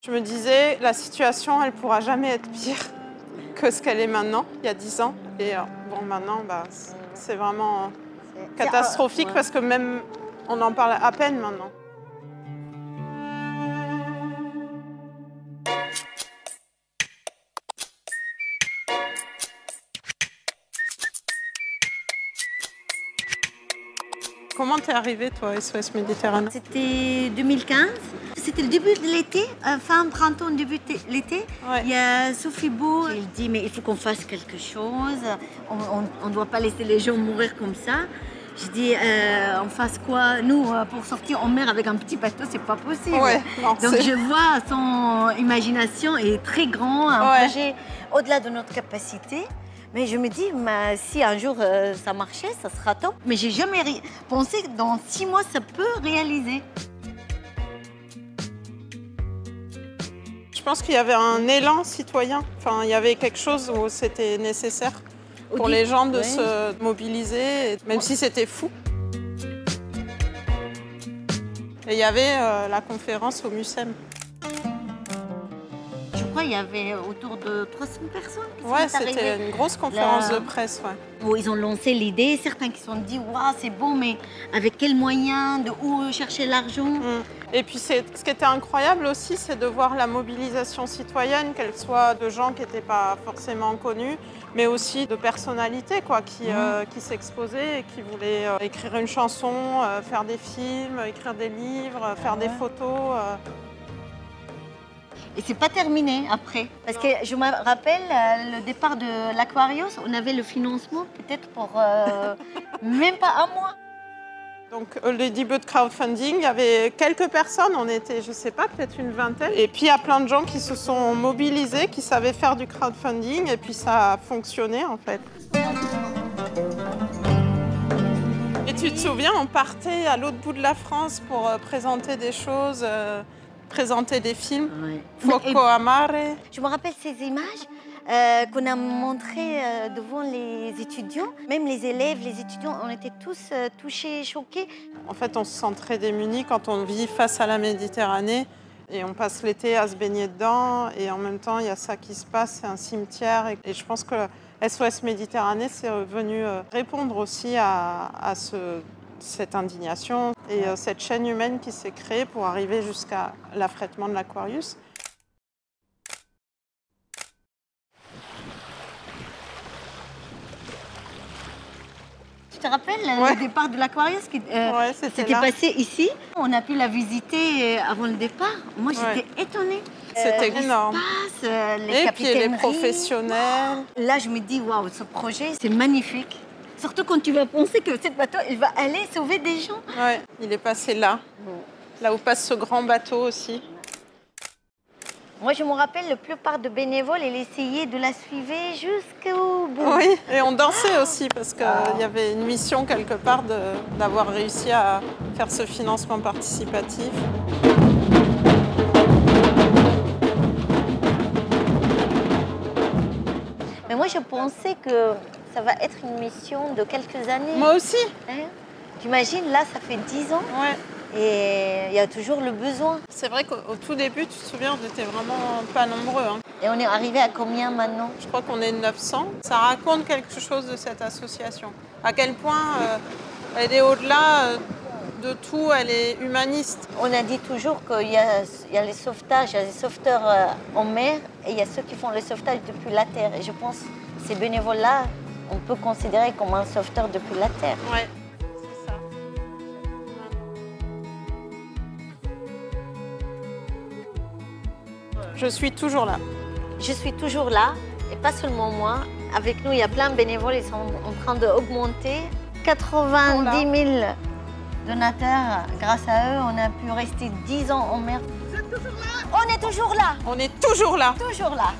Je me disais, la situation, elle pourra jamais être pire que ce qu'elle est maintenant, il y a 10 ans. Et bon, maintenant, c'est vraiment catastrophique parce que même, on en parle à peine maintenant. Comment t'es arrivée, toi, SOS Méditerranée? C'était 2015. C'était le début de l'été, fin printemps, début de l'été. Ouais. Il y a Sophie Beau, elle dit mais il faut qu'on fasse quelque chose. On ne doit pas laisser les gens mourir comme ça. Je dis on fasse quoi? Nous, pour sortir en mer avec un petit bateau, c'est pas possible. Ouais, non, donc je vois son imagination est très grand, un projet au-delà de notre capacité. Mais je me dis, si un jour ça marchait, ça sera top. Mais j'ai jamais pensé que dans 6 mois, ça peut réaliser. Je pense qu'il y avait un élan citoyen. Enfin, il y avait quelque chose où c'était nécessaire pour les gens de se mobiliser, même si c'était fou. Et il y avait la conférence au MUSEM. Je crois qu'il y avait autour de 300 personnes qui sont arrivées. C'était une grosse conférence de presse. Où ils ont lancé l'idée, certains qui se sont dit « Waouh, c'est bon, mais avec quels moyens, de où chercher l'argent ?» Et puis ce qui était incroyable aussi, c'est de voir la mobilisation citoyenne, qu'elle soit de gens qui n'étaient pas forcément connus, mais aussi de personnalités qui s'exposaient et qui voulaient écrire une chanson, faire des films, écrire des livres, faire des photos. Et c'est pas terminé après. Parce que je me rappelle, le départ de l'Aquarius, on avait le financement peut-être pour même pas un mois. Donc les débuts de crowdfunding, il y avait quelques personnes, on était, je sais pas, peut-être une vingtaine. Et puis il y a plein de gens qui se sont mobilisés, qui savaient faire du crowdfunding, et puis ça a fonctionné en fait. Et tu te souviens, on partait à l'autre bout de la France pour présenter des choses, présenter des films. Fuoco Amare. Je me rappelle ces images qu'on a montrées devant les étudiants. Même les élèves, les étudiants, on était tous touchés, choqués. En fait, on se sent très démunis quand on vit face à la Méditerranée et on passe l'été à se baigner dedans et en même temps, il y a ça qui se passe, c'est un cimetière. Et je pense que SOS Méditerranée, c'est venu répondre aussi à cette indignation et cette chaîne humaine qui s'est créée pour arriver jusqu'à l'affrètement de l'Aquarius. Tu te rappelles le départ de l'Aquarius qui s'était passé ici? On a pu la visiter avant le départ. Moi, j'étais étonnée. C'était énorme. Et puis les professionnels. Là, je me dis, waouh, ce projet, c'est magnifique. Surtout quand tu vas penser que ce bateau, il va aller sauver des gens. Oui, il est passé là. Là où passe ce grand bateau aussi. Moi, je me rappelle, la plupart de bénévoles, ils essayaient de la suivre jusqu'au bout. Oui, et on dansait aussi parce qu'il y avait une mission quelque part d'avoir réussi à faire ce financement participatif. Mais moi, je pensais que ça va être une mission de quelques années. Moi aussi. T'imagines, là, ça fait 10 ans. Ouais. Et il y a toujours le besoin. C'est vrai qu'au tout début, tu te souviens, on n'était vraiment pas nombreux. Et on est arrivé à combien maintenant? Je crois qu'on est 900. Ça raconte quelque chose de cette association. À quel point elle est au-delà de tout, elle est humaniste. On a dit toujours qu'il y a les sauvetages, il y a les sauveteurs en mer et il y a ceux qui font le sauvetage depuis la terre. Et je pense que ces bénévoles-là, on peut considérer comme un sauveteur depuis la terre. Ouais, c'est ça. Je suis toujours là. Je suis toujours là, et pas seulement moi. Avec nous, il y a plein de bénévoles, ils sont en train d'augmenter. 90 000 donateurs. Grâce à eux, on a pu rester 10 ans en mer. Vous êtes toujours là? On est toujours là. On est toujours là. Toujours là.